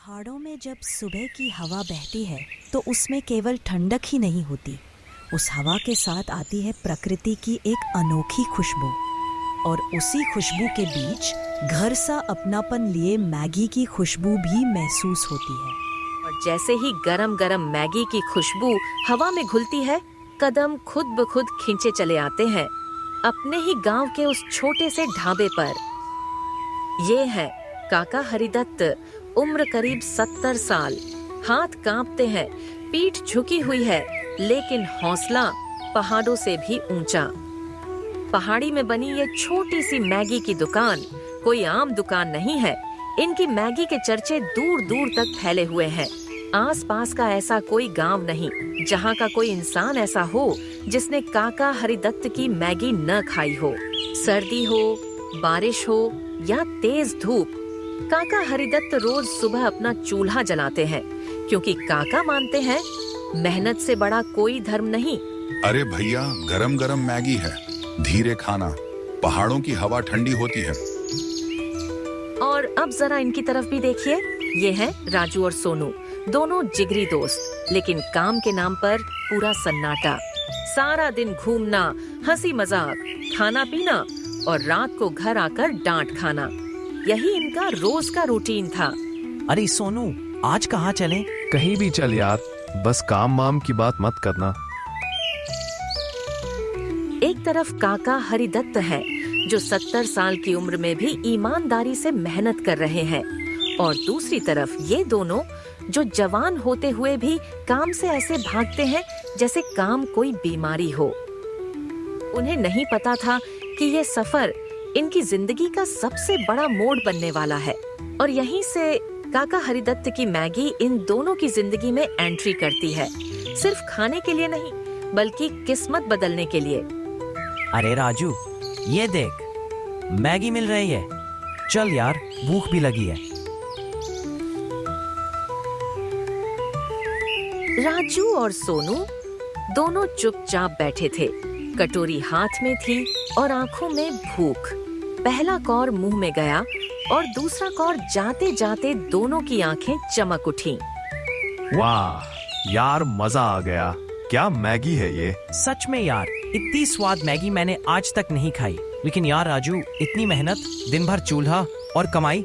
पहाड़ों में जब सुबह की हवा बहती है तो उसमें केवल ठंडक ही नहीं होती, उस हवा के साथ आती है प्रकृति की एक अनोखी खुशबू। और उसी खुशबू के बीच घर सा अपनापन लिए मैगी की खुशबू भी महसूस होती है। और जैसे ही गरम गरम मैगी की खुशबू हवा में घुलती है, कदम खुद ब खुद खींचे चले आते हैं अपने ही गांव के उस छोटे से ढाबे पर। ये है काका हरिदत्त, उम्र करीब 70 साल। हाथ कांपते हैं, पीठ झुकी हुई है, लेकिन हौसला पहाड़ों से भी ऊंचा। पहाड़ी में बनी ये छोटी सी मैगी की दुकान कोई आम दुकान नहीं है। इनकी मैगी के चर्चे दूर दूर तक फैले हुए हैं। आसपास का ऐसा कोई गांव नहीं जहां का कोई इंसान ऐसा हो जिसने काका हरिदत्त की मैगी न खाई हो। सर्दी हो, बारिश हो या तेज धूप, काका हरिदत्त रोज सुबह अपना चूल्हा जलाते हैं, क्योंकि काका मानते हैं मेहनत से बड़ा कोई धर्म नहीं। अरे भैया, गरम गरम मैगी है, धीरे खाना, पहाड़ों की हवा ठंडी होती है। और अब जरा इनकी तरफ भी देखिए, ये हैं राजू और सोनू, दोनों जिगरी दोस्त, लेकिन काम के नाम पर पूरा सन्नाटा। सारा दिन घूमना, हंसी मजाक, खाना पीना और रात को घर आकर डांट खाना, यही इनका रोज का रूटीन था। अरे सोनू, आज कहाँ चलें? कहीं भी चल यार, बस काम वाम की बात मत करना। एक तरफ काका हरिदत्त है जो 70 साल की उम्र में भी ईमानदारी से मेहनत कर रहे हैं, और दूसरी तरफ ये दोनों जो जवान होते हुए भी काम से ऐसे भागते हैं जैसे काम कोई बीमारी हो। उन्हें नहीं पता था कि ये सफर इनकी जिंदगी का सबसे बड़ा मोड़ बनने वाला है, और यहीं से काका हरिदत्त की मैगी इन दोनों की जिंदगी में एंट्री करती है, सिर्फ खाने के लिए नहीं बल्कि किस्मत बदलने के लिए। अरे राजू, ये देख, मैगी मिल रही है, चल यार, भूख भी लगी है। राजू और सोनू दोनों चुपचाप बैठे थे, कटोरी हाथ में थी और आंखों में भूख। पहला कौर मुंह में गया और दूसरा कौर जाते जाते दोनों की आंखें चमक उठी। वाह यार, मजा आ गया। क्या मैगी है ये? सच में यार, इतनी स्वाद मैगी मैंने आज तक नहीं खाई। लेकिन यार राजू, इतनी मेहनत, दिन भर चूल्हा और कमाई,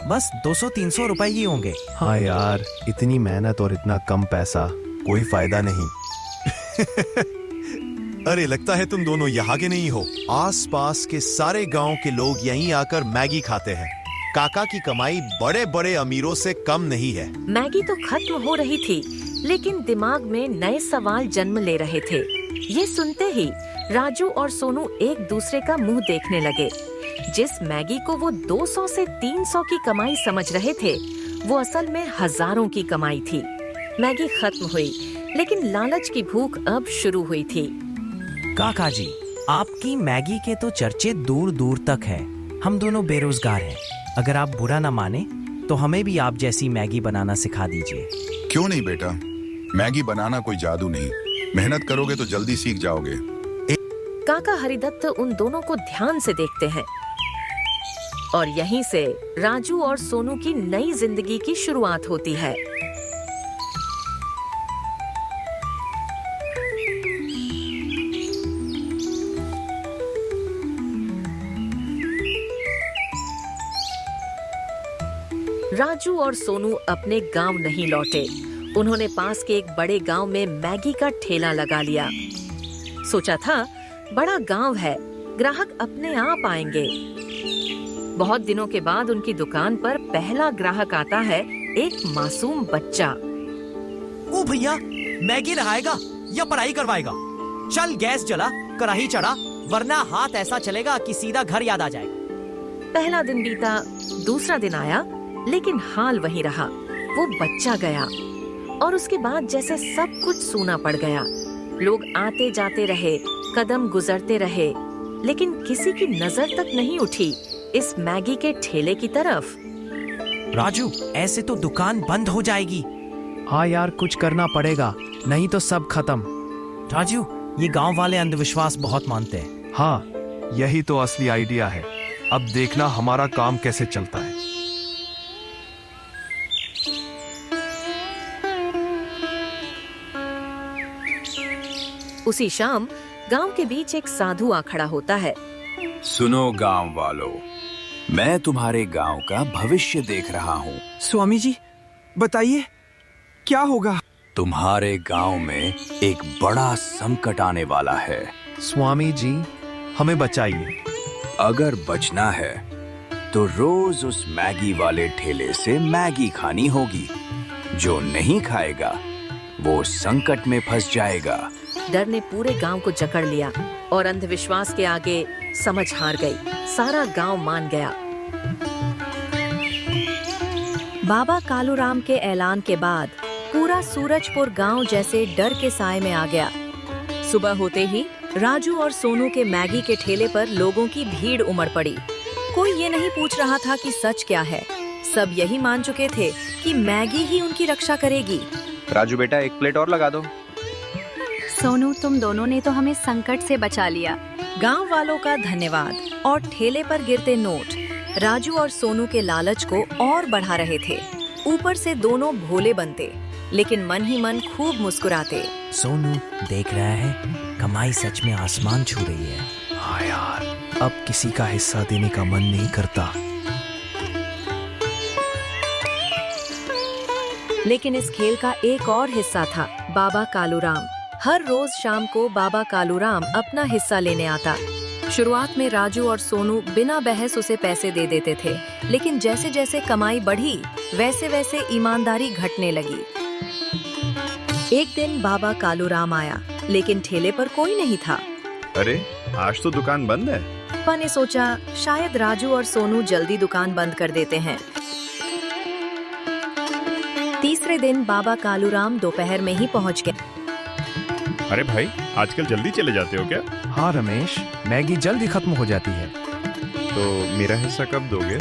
बस 200-300 रुपए ही होंगे। हाँ यार, इतनी मेहनत और इतना कम पैसा, कोई फायदा नहीं। अरे लगता है तुम दोनों यहाँ के नहीं हो। आसपास के सारे गांव के लोग यहीं आकर मैगी खाते हैं। काका की कमाई बड़े बड़े अमीरों से कम नहीं है। मैगी तो खत्म हो रही थी, लेकिन दिमाग में नए सवाल जन्म ले रहे थे। ये सुनते ही राजू और सोनू एक दूसरे का मुंह देखने लगे। जिस मैगी को वो 200 से 300 की कमाई समझ रहे थे, वो असल में हजारों की कमाई थी। मैगी खत्म हुई, लेकिन लालच की भूख अब शुरू हुई थी। काका जी, आपकी मैगी के तो चर्चे दूर दूर तक है। हम दोनों बेरोजगार हैं। अगर आप बुरा ना माने तो हमें भी आप जैसी मैगी बनाना सिखा दीजिए। क्यों नहीं बेटा, मैगी बनाना कोई जादू नहीं, मेहनत करोगे तो जल्दी सीख जाओगे। काका हरिदत्त उन दोनों को ध्यान से देखते हैं, और यहीं से राजू और सोनू की नई जिंदगी की शुरुआत होती है। राजू और सोनू अपने गांव नहीं लौटे। उन्होंने पास के एक बड़े गांव में मैगी का ठेला लगा लिया। सोचा था बड़ा गांव है, ग्राहक अपने आप आएंगे। बहुत दिनों के बाद उनकी दुकान पर पहला ग्राहक आता है, एक मासूम बच्चा। ओ भैया, मैगी नहाएगा या पढ़ाई करवाएगा? चल गैस जला, कढ़ाई चढ़ा, वरना हाथ ऐसा चलेगा कि सीधा घर याद आ जाएगा। पहला दिन बीता, दूसरा दिन आया, लेकिन हाल वही रहा। वो बच्चा गया और उसके बाद जैसे सब कुछ सूना पड़ गया। लोग आते जाते रहे, कदम गुजरते रहे, लेकिन किसी की नजर तक नहीं उठी इस मैगी के ठेले की तरफ। राजू, ऐसे तो दुकान बंद हो जाएगी। हाँ यार, कुछ करना पड़ेगा, नहीं तो सब खत्म। राजू, ये गांव वाले अंधविश्वास बहुत मानते हैं। हाँ, यही तो असली आइडिया है। अब देखना हमारा काम कैसे चलता है। उसी शाम गांव के बीच एक साधु आ खड़ा होता है। सुनो गांव वालों, मैं तुम्हारे गांव का भविष्य देख रहा हूँ। स्वामी जी बताइए क्या होगा? तुम्हारे गांव में एक बड़ा संकट आने वाला है। स्वामी जी हमें बचाइए। अगर बचना है तो रोज उस मैगी वाले ठेले से मैगी खानी होगी। जो नहीं खाएगा वो संकट में फंस जाएगा। डर ने पूरे गांव को जकड़ लिया और अंधविश्वास के आगे समझ हार गई। सारा गांव मान गया। बाबा कालूराम के ऐलान के बाद पूरा सूरजपुर गांव जैसे डर के साए में आ गया। सुबह होते ही राजू और सोनू के मैगी के ठेले पर लोगों की भीड़ उमड़ पड़ी। कोई ये नहीं पूछ रहा था कि सच क्या है। सब यही मान चुके थे कि मैगी ही उनकी रक्षा करेगी। राजू बेटा, एक प्लेट और लगा दो। सोनू, तुम दोनों ने तो हमें संकट से बचा लिया। गांव वालों का धन्यवाद और ठेले पर गिरते नोट राजू और सोनू के लालच को और बढ़ा रहे थे। ऊपर से दोनों भोले बनते, लेकिन मन ही मन खूब मुस्कुराते। सोनू देख रहा है, कमाई सच में आसमान छू रही है। हाँ यार, अब किसी का हिस्सा देने का मन नहीं करता। लेकिन इस खेल का एक और हिस्सा था, बाबा कालूराम। हर रोज शाम को बाबा कालूराम अपना हिस्सा लेने आता। शुरुआत में राजू और सोनू बिना बहस उसे पैसे दे देते थे, लेकिन जैसे जैसे कमाई बढ़ी वैसे वैसे ईमानदारी घटने लगी। एक दिन बाबा कालूराम आया, लेकिन ठेले पर कोई नहीं था। अरे, आज तो दुकान बंद है। पापा ने सोचा शायद राजू और सोनू जल्दी दुकान बंद कर देते हैं। तीसरे दिन बाबा कालूराम दोपहर में ही पहुंच गए। अरे भाई, आजकल जल्दी चले जाते हो क्या? हाँ रमेश, मैगी जल्दी खत्म हो जाती है। तो मेरा हिस्सा कब दोगे?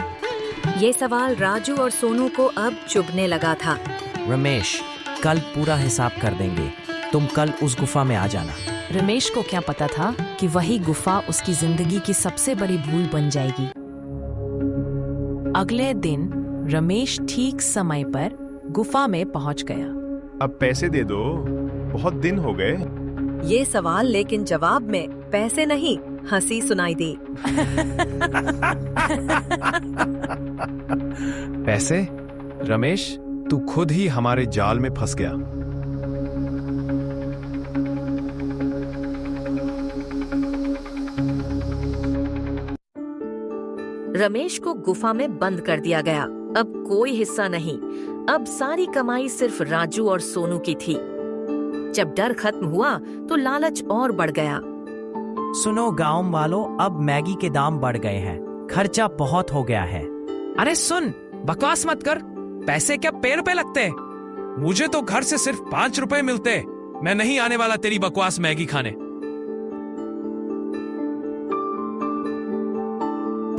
ये सवाल राजू और सोनू को अब चुभने लगा था। रमेश, कल पूरा हिसाब कर देंगे। तुम कल उस गुफा में आ जाना। रमेश को क्या पता था कि वही गुफा उसकी जिंदगी की सबसे बड़ी भूल बन जाएगी। अगले दिन रमेश ठीक समय पर गुफा में पहुंच गया। अब पैसे दे दो, बहुत दिन हो गए। ये सवाल, लेकिन जवाब में पैसे नहीं, हंसी सुनाई दी। पैसे? रमेश, तू खुद ही हमारे जाल में फंस गया। रमेश को गुफा में बंद कर दिया गया। अब कोई हिस्सा नहीं। अब सारी कमाई सिर्फ राजू और सोनू की थी। जब डर खत्म हुआ तो लालच और बढ़ गया। सुनो गांव वालों, अब मैगी के दाम बढ़ गए हैं। खर्चा बहुत हो गया है। अरे सुन, बकवास मत कर। पैसे क्या पेड़ पे लगते? मुझे तो घर से सिर्फ 5 रुपए मिलते। मैं नहीं आने वाला तेरी बकवास मैगी खाने।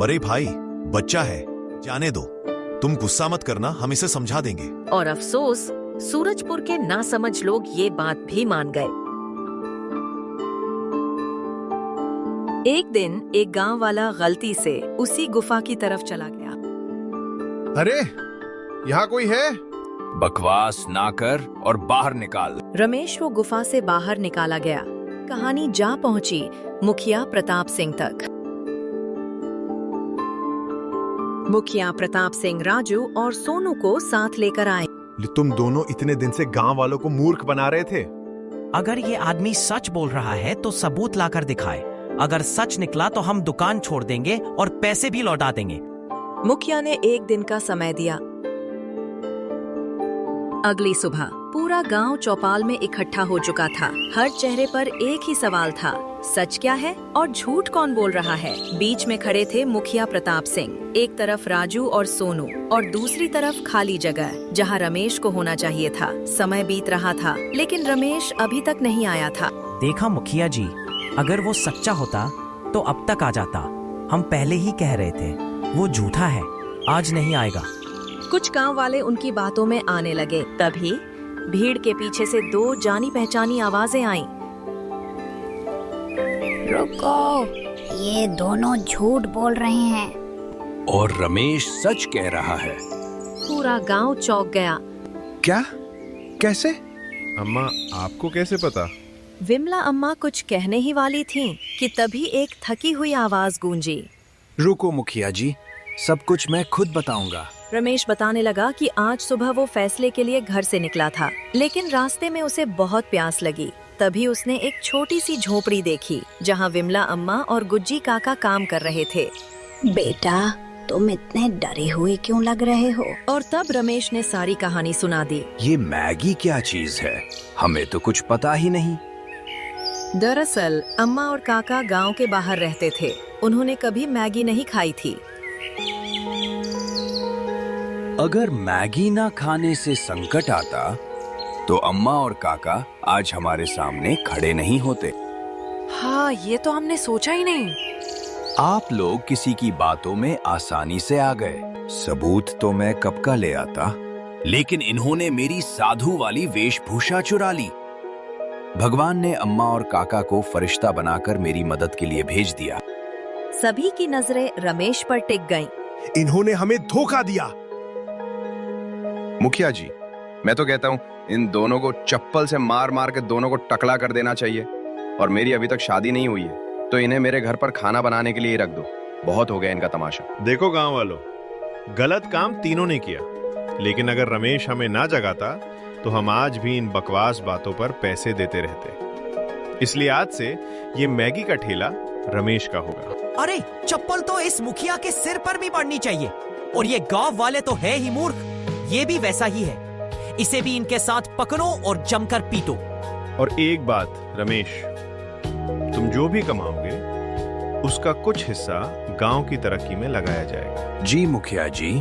अरे भाई, बच्चा है, जाने दो। तुम गुस्सा मत करना, हम इसे समझा देंगे। और अफसोस, सूरजपुर के नासमझ लोग ये बात भी मान गए। एक दिन एक गांव वाला गलती से उसी गुफा की तरफ चला गया। अरे, यहाँ कोई है? बकवास ना कर और बाहर निकाल। रमेश को गुफा से बाहर निकाला गया। कहानी जा पहुंची मुखिया प्रताप सिंह तक। मुखिया प्रताप सिंह राजू और सोनू को साथ लेकर आए। तुम दोनों इतने दिन से गांव वालों को मूर्ख बना रहे थे। अगर ये आदमी सच बोल रहा है तो सबूत लाकर दिखाए। अगर सच निकला तो हम दुकान छोड़ देंगे और पैसे भी लौटा देंगे। मुखिया ने एक दिन का समय दिया। अगली सुबह पूरा गांव चौपाल में इकट्ठा हो चुका था। हर चेहरे पर एक ही सवाल था, सच क्या है और झूठ कौन बोल रहा है। बीच में खड़े थे मुखिया प्रताप सिंह। एक तरफ राजू और सोनू और दूसरी तरफ खाली जगह जहां रमेश को होना चाहिए था। समय बीत रहा था, लेकिन रमेश अभी तक नहीं आया था। देखा मुखिया जी, अगर वो सच्चा होता तो अब तक आ जाता। हम पहले ही कह रहे थे वो झूठा है, आज नहीं आएगा। कुछ गांव वाले उनकी बातों में आने लगे। तभी भीड़ के पीछे से 2 जानी पहचानी आवाजें आईं। रुको, ये दोनों झूठ बोल रहे हैं। और रमेश सच कह रहा है। पूरा गांव चौंक गया। क्या? कैसे? अम्मा, आपको कैसे पता? विमला अम्मा कुछ कहने ही वाली थीं कि तभी एक थकी हुई आवाज गूंजी। रुको मुखिया जी, सब कुछ मैं खुद बताऊंगा। रमेश बताने लगा कि आज सुबह वो फैसले के लिए घर से निकला था, लेकिन रास्ते में उसे बहुत प्यास लगी। तभी उसने एक छोटी सी झोपड़ी देखी जहाँ विमला अम्मा और गुज्जी काका काम कर रहे थे। बेटा, तुम इतने डरे हुए क्यों लग रहे हो? और तब रमेश ने सारी कहानी सुना दी। ये मैगी क्या चीज है? हमें तो कुछ पता ही नहीं। दरअसल अम्मा और काका गांव के बाहर रहते थे। उन्होंने कभी मैगी नहीं खाई थी। अगर मैगी ना खाने से संकट आता तो अम्मा और काका आज हमारे सामने खड़े नहीं होते। हाँ, ये तो हमने सोचा ही नहीं। आप लोग किसी की बातों में आसानी से आ गए। सबूत तो मैं कब का ले आता, लेकिन इन्होंने मेरी साधु वाली वेशभूषा चुरा ली। भगवान ने अम्मा और काका को फरिश्ता बनाकर मेरी मदद के लिए भेज दिया। सभी की नजरें रमेश पर टिक गईं। इन्होंने हमें धोखा दिया। मुखिया जी, मैं तो कहता हूँ इन दोनों को चप्पल से मार मार के दोनों को टकला कर देना चाहिए। और मेरी अभी तक शादी नहीं हुई है तो इन्हें मेरे घर पर खाना बनाने के लिए रख दो। बहुत हो गया इनका तमाशा। देखो गांव वालों, गलत काम तीनों ने किया, लेकिन अगर रमेश हमें ना जगाता तो हम आज भी इन बकवास बातों पर पैसे देते रहते। इसलिए आज से ये मैगी का ठेला रमेश का होगा। अरे चप्पल तो इस मुखिया के सिर पर भी पड़नी चाहिए। और ये गांव वाले तो है ही मूर्ख, ये भी वैसा ही है। इसे भी इनके साथ पकड़ो और जमकर पीटो। और एक बात रमेश, तुम जो भी कमाओगे उसका कुछ हिस्सा गांव की तरक्की में लगाया जाएगा। जी मुखिया जी,